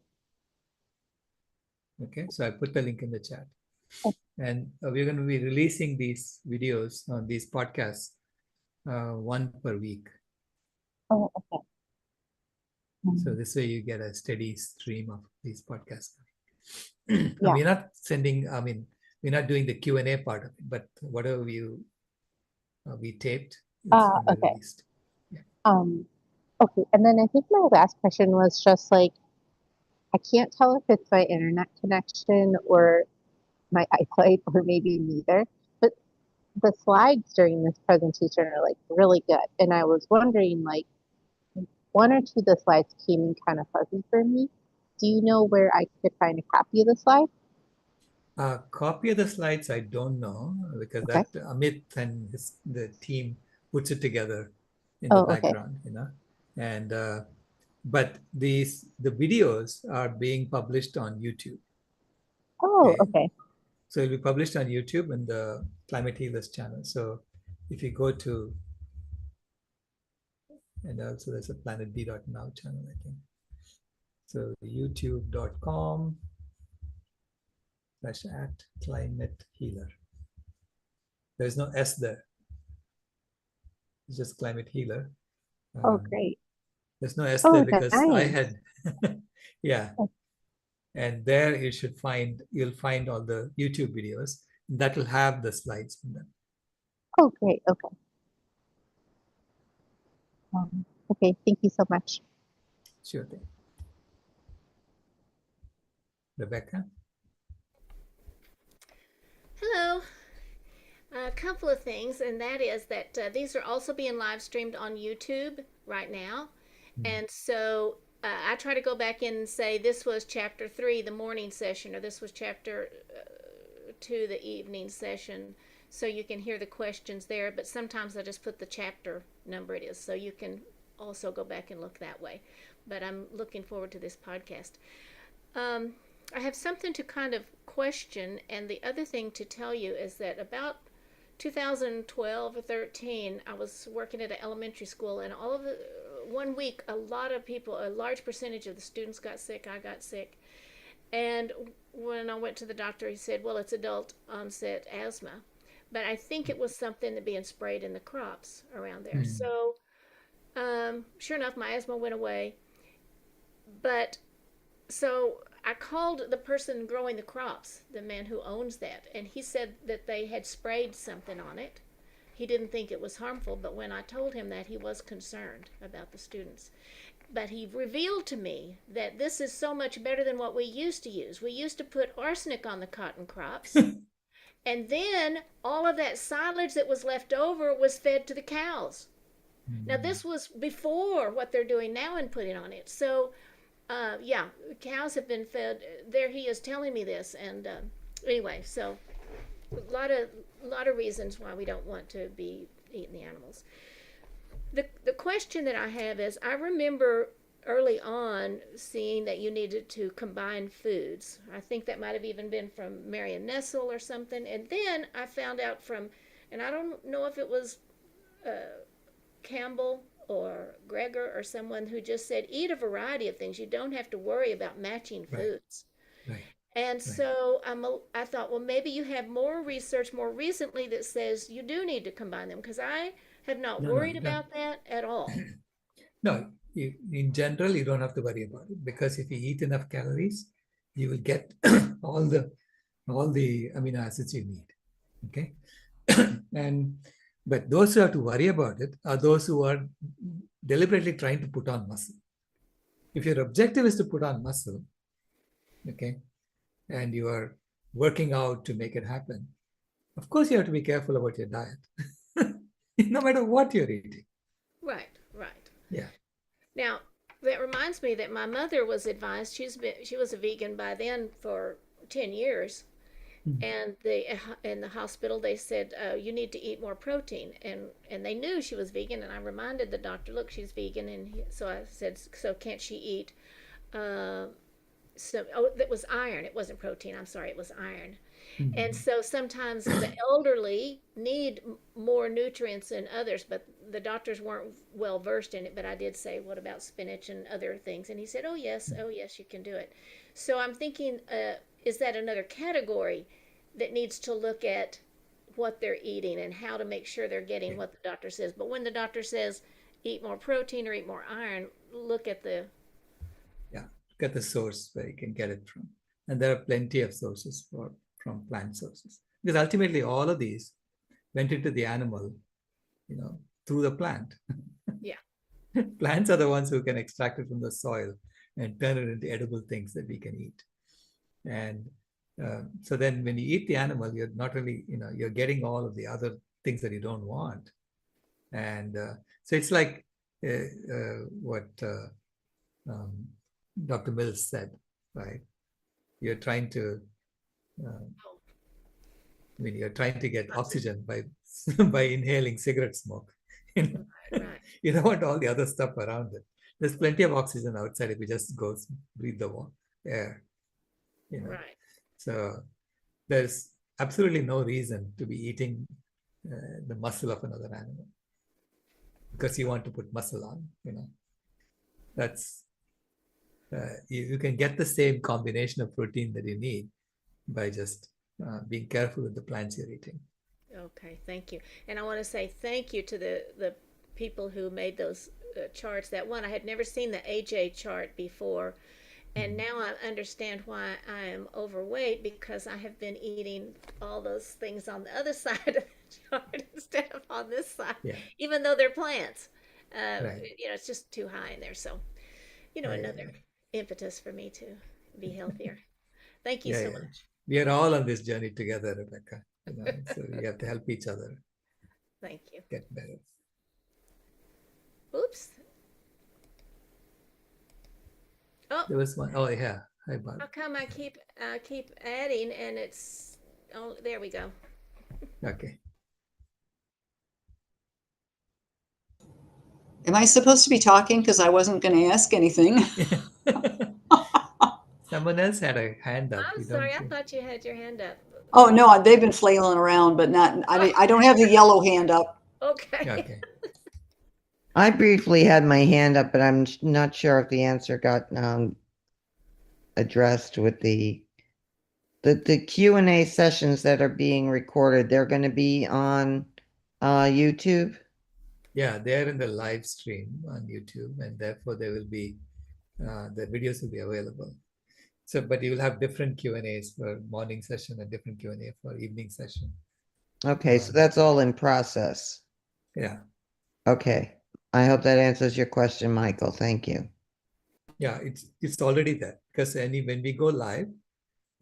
Okay, so I put the link in the chat,
Oh,
and we're going to be releasing these videos on these podcasts one per week.
oh, okay.
So this way you get a steady stream of these podcasts.
Yeah.
We're not sending. I mean, we're not doing the Q&A part of it, but whatever we taped, it's going to be
Okay.
released. Yeah.
Okay. And then I think my last question was just like, I can't tell if it's my internet connection or my eyesight or maybe neither, but the slides during this presentation are like really good. And I was wondering like one or two of the slides came in kind of fuzzy for me. Do you know where I could find a copy of the slide?
Copy of the slides, I don't know because
Okay.
that Amit and the team puts it together in the
Oh, okay.
background, and but the videos are being published on YouTube.
Oh,
Okay,
okay.
so it'll be published on YouTube and the Climate Healers channel. So if you go to, and also there's a planetb.now channel, I think. So youtube.com/@climate healer. There's no S there. It's just climate healer.
Oh, great.
There's no S there
Oh,
because I
nice.
had, yeah. And there you'll find all the YouTube videos that will have the slides in them.
Oh, great. Okay. Okay. Thank you so much.
Sure thing. Rebecca?
Hello. A couple of things, and that is that these are also being live streamed on YouTube right now. And so I try to go back in and say this was chapter 3, the morning session, or this was chapter 2, the evening session, so you can hear the questions there. But sometimes I just put the chapter number it is, so you can also go back and look that way. But I'm looking forward to this podcast. I have something to kind of question, and the other thing to tell you is that about 2012 or 13, I was working at an elementary school, and all of one week, a lot of people, a large percentage of the students got sick. I got sick. And when I went to the doctor, he said, well, it's adult onset asthma. But I think it was something that being sprayed in the crops around there. So sure enough, my asthma went away. But so I called the person growing the crops, the man who owns that, and he said that they had sprayed something on it. He didn't think it was harmful, but when I told him that, he was concerned about the students. But he revealed to me that this is so much better than what we used to use. We used to put arsenic on the cotton crops, and then all of that silage that was left over was fed to the cows. Now, this was before what they're doing now and putting on it. So, yeah, cows have been fed. There he is telling me this. And anyway, so a lot of reasons why we don't want to be eating the animals. The question that I have is, I remember early on seeing that you needed to combine foods. I think that might have even been from Marion Nestle or something. And then I found out from, and I don't know if it was Campbell or Gregor or someone who just said, eat a variety of things. You don't have to worry about matching foods.
Right.
And so I thought, well, maybe you have more research more recently that says you do need to combine them, because I have not worried about that at all.
No, in general, you don't have to worry about it, because if you eat enough calories, you will get all the amino acids you need. Okay. But those who have to worry about it are those who are deliberately trying to put on muscle. If your objective is to put on muscle, okay, and you are working out to make it happen, of course you have to be careful about your diet, no matter what you're eating.
Right.
Yeah.
Now, that reminds me that my mother was advised, she was a vegan by then for 10 years. And in the hospital, they said, you need to eat more protein. And they knew she was vegan. And I reminded the doctor, look, she's vegan. And so I said, so can't she eat? That was iron. It wasn't protein. I'm sorry. It was iron. And so sometimes the elderly need more nutrients than others, but the doctors weren't well versed in it. But I did say, what about spinach and other things? And he said, oh yes, you can do it. So I'm thinking, is that another category that needs to look at what they're eating and how to make sure they're getting what the doctor says? But when the doctor says eat more protein or eat more iron, look at the
source where you can get it from. And there are plenty of sources from plant sources, because ultimately all of these went into the animal, through the plant.
Yeah.
Plants are the ones who can extract it from the soil and turn it into edible things that we can eat. And so then when you eat the animal, you're not really, you're getting all of the other things that you don't want. And so it's like what Dr. Mills said, right? You're trying to, you're trying to get oxygen by inhaling cigarette smoke.
Right.
You don't want all the other stuff around it. There's plenty of oxygen outside if you just go breathe the air.
Right.
So there's absolutely no reason to be eating the muscle of another animal because you want to put muscle on. That's you can get the same combination of protein that you need by just being careful with the plants you're eating.
Okay, thank you. And I want to say thank you to the people who made those charts. That one, I had never seen the AJ chart before. And now I understand why I am overweight, because I have been eating all those things on the other side of the chart instead of on this side, even though they're plants.
Right.
It's just too high in there. So, another impetus for me to be healthier. Thank you so much.
We are all on this journey together, Rebecca. So we have to help each other.
Thank you.
Get better.
Oops. Oh,
there was one. Oh yeah. Hi, Barb.
How come I keep adding and it's there we go.
Okay.
Am I supposed to be talking? Because I wasn't going to ask anything.
Someone else had a hand up.
I'm sorry, I thought you had your hand up.
Oh no, they've been flailing around, but not. I don't have the yellow hand up.
Okay.
Okay.
I briefly had my hand up, but I'm not sure if the answer got addressed with the Q&A sessions that are being recorded. They're going to be on YouTube.
Yeah, they're in the live stream on YouTube, and therefore they will be the videos will be available. So, but you will have different Q&As for morning session and different Q&A for evening session.
Okay, so that's all in process.
Yeah.
Okay. I hope that answers your question, Michael. Thank you.
Yeah, it's already there because when we go live,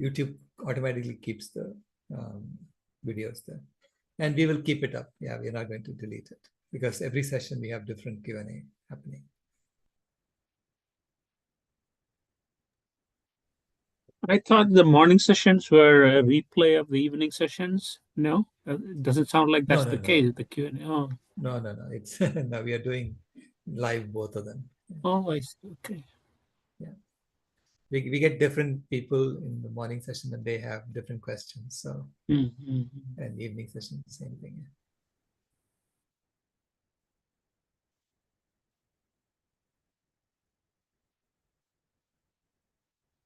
YouTube automatically keeps the videos there, and we will keep it up. Yeah, we're not going to delete it because every session we have different Q&A happening.
I thought the morning sessions were a replay of the evening sessions. No, it doesn't sound like that's the case. The Q&A. Oh,
No. It's now we are doing live both of them.
oh, I see. Okay.
Yeah, we get different people in the morning session and they have different questions. So and evening session, same thing.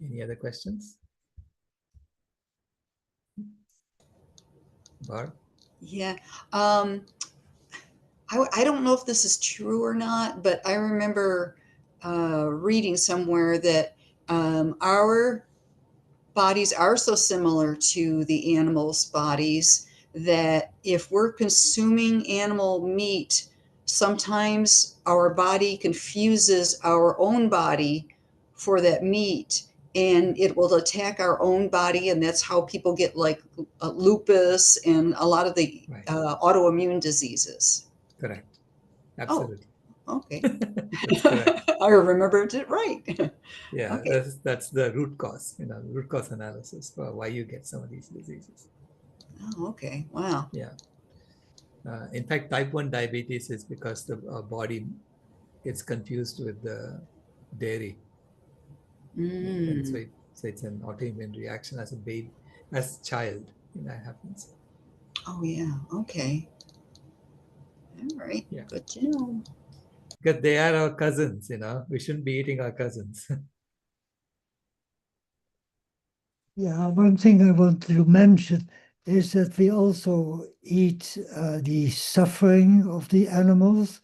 Any other questions? Barb?
Yeah. I don't know if this is true or not, but I remember reading somewhere that our bodies are so similar to the animals' bodies that if we're consuming animal meat, sometimes our body confuses our own body for that meat and it will attack our own body. And that's how people get like lupus and a lot of the
Right.
autoimmune diseases.
Correct. Absolutely.
Oh, okay.
That's correct.
I remembered it right.
Yeah,
Okay.
that's the root cause, root cause analysis for why you get some of these diseases.
Oh, okay. Wow.
Yeah. In fact, type 1 diabetes is because the body gets confused with the dairy. And so it's an autoimmune reaction as a baby, as a child, that happens.
Oh, yeah. Okay. All right.
Yeah.
Good to know.
Because they are our cousins, we shouldn't be eating our cousins.
Yeah, one thing I want to mention is that we also eat the suffering of the animals.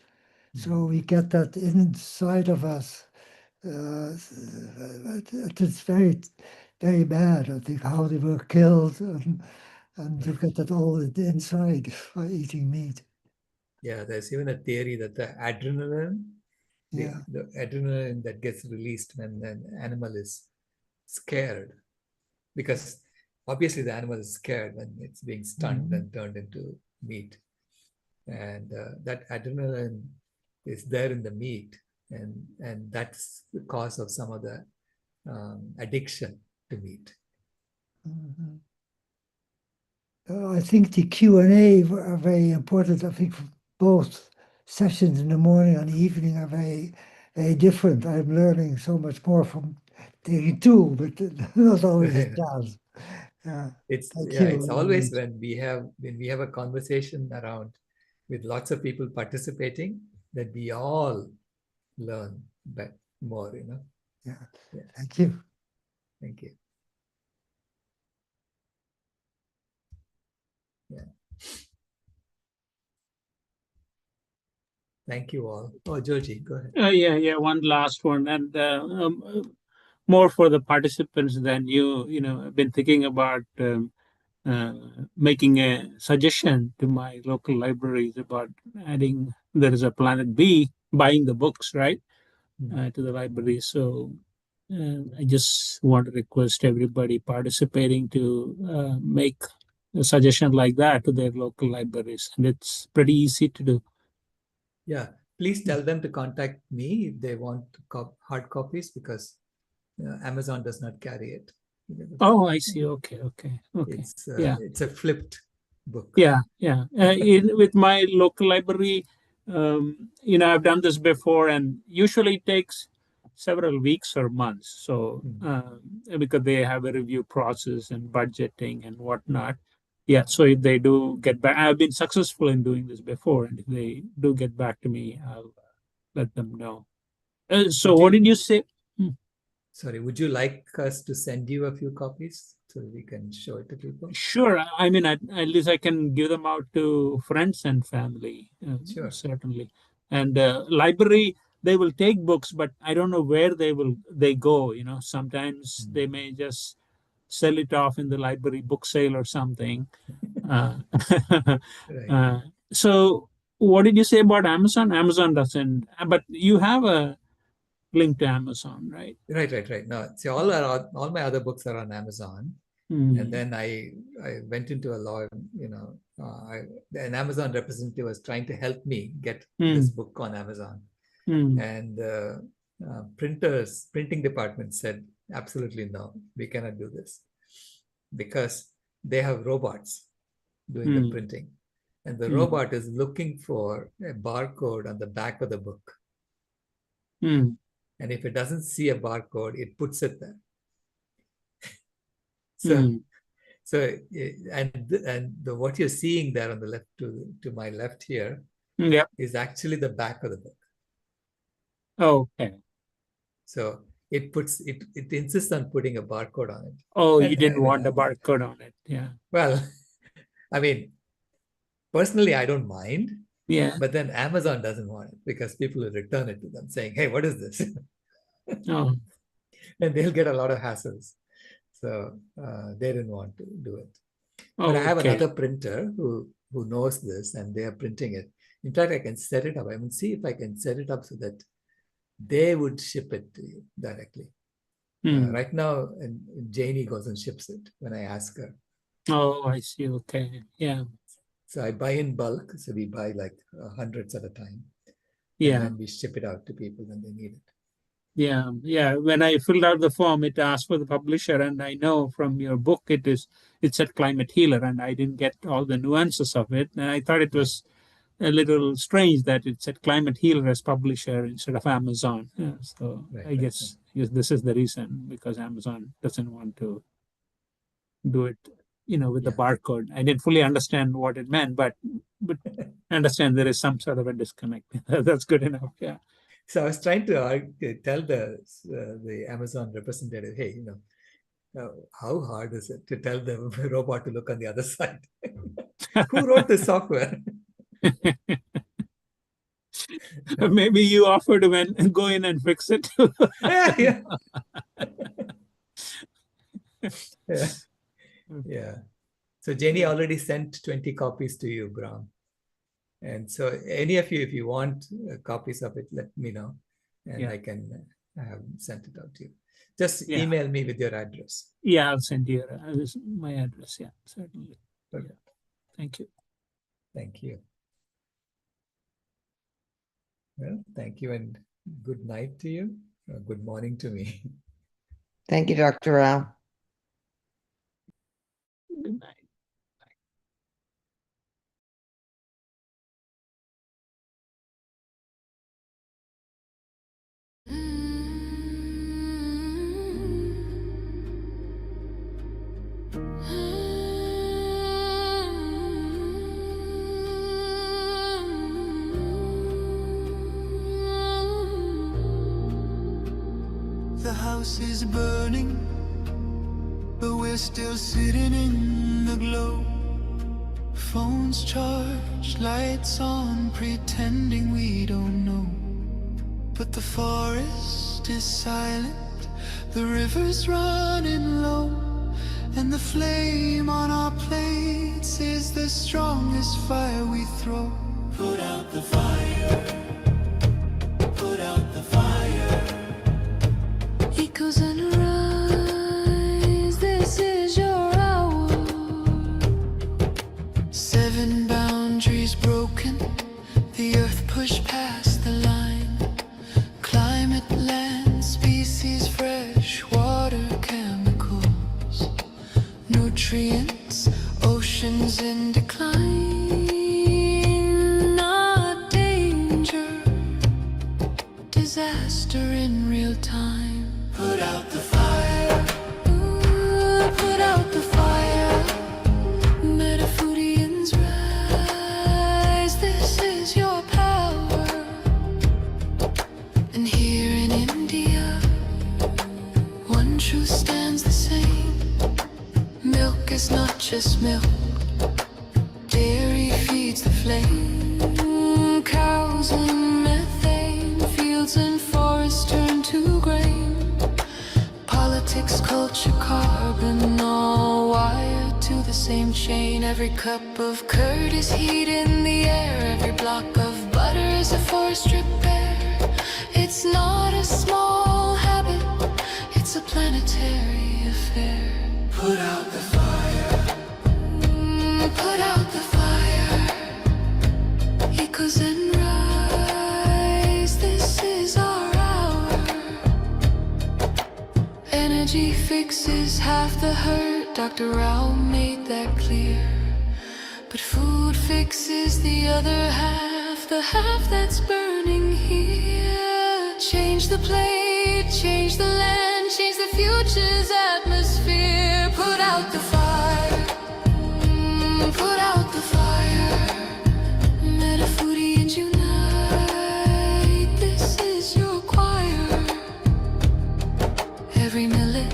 So we get that inside of us. It's very, very bad, I think, how they were killed. And you get that all inside by eating meat.
Yeah, there's even a theory that the adrenaline,
Yeah.
the adrenaline that gets released when an animal is scared, because obviously the animal is scared when it's being stunned and turned into meat. And that adrenaline is there in the meat, and that's the cause of some of the addiction to meat.
I think the Q&A are very important. I think both sessions in the morning and the evening are very, very different. I'm learning so much more from taking two, but not always it does. Yeah,
It's always when we have a conversation around with lots of people participating that we all learn more,
Yeah.
Yes.
Thank you.
Thank you. Yeah. Thank you all. Oh, Georgie, go ahead.
Yeah. One last one, and more for the participants than you. I've been thinking about making a suggestion to my local libraries about adding. There is a Planet B, buying the books, right, to the library. So I just want to request everybody participating to make a suggestion like that to their local libraries, and it's pretty easy to do.
Yeah, please tell them to contact me if they want hard copies, because Amazon does not carry it.
Oh, I see. Okay. Yeah.
It's a flipped book.
Yeah. With my local library, I've done this before, and usually it takes several weeks or months. So because they have a review process and budgeting and whatnot. Yeah. So if they do get back, I've been successful in doing this before, and if they do get back to me, I'll let them know. So
Would
what
you-
did you say?
Sorry, would you like us to send you a few copies so we can show it to people?
Sure. I mean, at least I can give them out to friends and family.
Sure.
Certainly. And library, they will take books, but I don't know where they go. Sometimes they may just sell it off in the library book sale or something.
Right.
So what did you say about Amazon? Amazon doesn't, but you have a link to Amazon, right?
Right. No, see, all my other books are on Amazon. And then I went into a law, an Amazon representative was trying to help me get this book on Amazon. And printing department said, absolutely no, we cannot do this because they have robots doing the printing. And the robot is looking for a barcode on the back of the book. And if it doesn't see a barcode, it puts it there. What you're seeing there on the left to my left here is actually the back of the book.
Okay.
So it insists on putting a barcode on it.
Oh, you didn't want a barcode on it. Yeah.
Well, I mean, personally, I don't mind.
Yeah.
But then Amazon doesn't want it because people will return it to them saying, hey, what is this?
Oh.
And they'll get a lot of hassles. So they didn't want to do it.
Oh,
but I have another printer who knows this and they are printing it. In fact, I can set it up. I will see if I can set it up so that they would ship it to you directly. Right now, and Janie goes and ships it when I ask her.
Oh, I see. Okay. Yeah.
So I buy in bulk. So we buy like hundreds at a time.
Yeah.
And then we ship it out to people when they need it.
Yeah. Yeah. When I filled out the form, it asked for the publisher. And I know from your book, it said Climate Healer. And I didn't get all the nuances of it. And I thought it was a little strange that it said Climate Healer as publisher instead of Amazon. Yeah, so I guess this is the reason, because Amazon doesn't want to do it, with the barcode. I didn't fully understand what it meant, but I understand there is some sort of a disconnect. That's good enough. Yeah.
So I was trying to tell the Amazon representative, hey, how hard is it to tell the robot to look on the other side? Who wrote the software?
Maybe you offer to go in and fix it.
Yeah. So Jenny already sent 20 copies to you, Brahm. And so any of you, if you want copies of it, let me know. And I can have sent it out to you. Just email me with your address.
Yeah, I'll send you my address. Yeah, certainly.
Okay.
Thank you.
Thank you. Well, thank you and good night to you. Good morning to me.
Thank you, Dr. Rao.
Good night.
The house is burning, but we're still sitting in the glow. Phones charged, lights on, pretending we don't know. But the forest is silent, the river's running low, and the flame on our plates is the strongest fire we throw. Put out the fire. Put out the fire. Echoes and rise, this is your hour. 7 boundaries broken, the earth pushed past the line. Climate, land, species, fresh water, chemicals, nutrients, oceans in decline. Not danger, disaster in real time. Put out the fire. Ooh, put out the fire. Metafoodians rise, this is your power. milk. Dairy feeds the flame. Cows and methane. Fields and forests turn to grain. Politics, culture, carbon, all wired to the same chain. Every cup of curd is heat in the air. Every block of butter is a forest repair. It's not a small habit, it's a planetary affair. Put out the fire. Put out the fire. Echoes and rise, this is our hour. Energy fixes half the hurt, Dr. Rao made that clear. But food fixes the other half, the half that's burning here. Change the plate, change the land, change the future's atmosphere. Put out the fire. Put out the fire. Metafoodians unite, this is your choir. Every millet,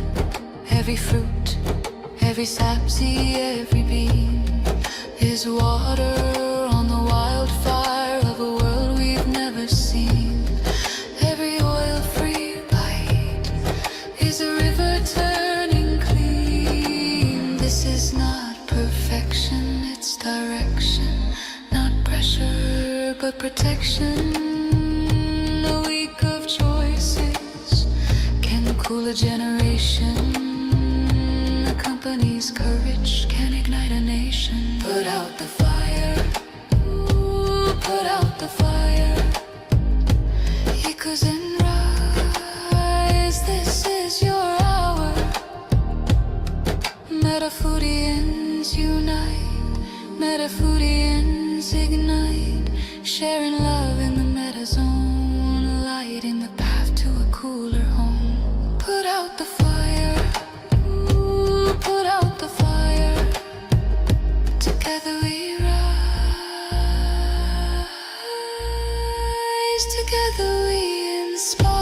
every fruit, every sapsy, every bean is water on the wildfire of a world we've never seen. Every oil-free bite is a river turning clean. This is not perfection, it's direction. Not pressure, but protection. A week of choices can cool a generation. A company's courage can ignite a nation. Put out the fire. Ooh, put out the fire. Echoes and rise, this is your hour. Metafoodians unite, Metafoodians ignite, sharing love in the metazone, lighting the path to a cooler home. Put out the fire. Ooh, put out the fire. Together we rise, together we inspire.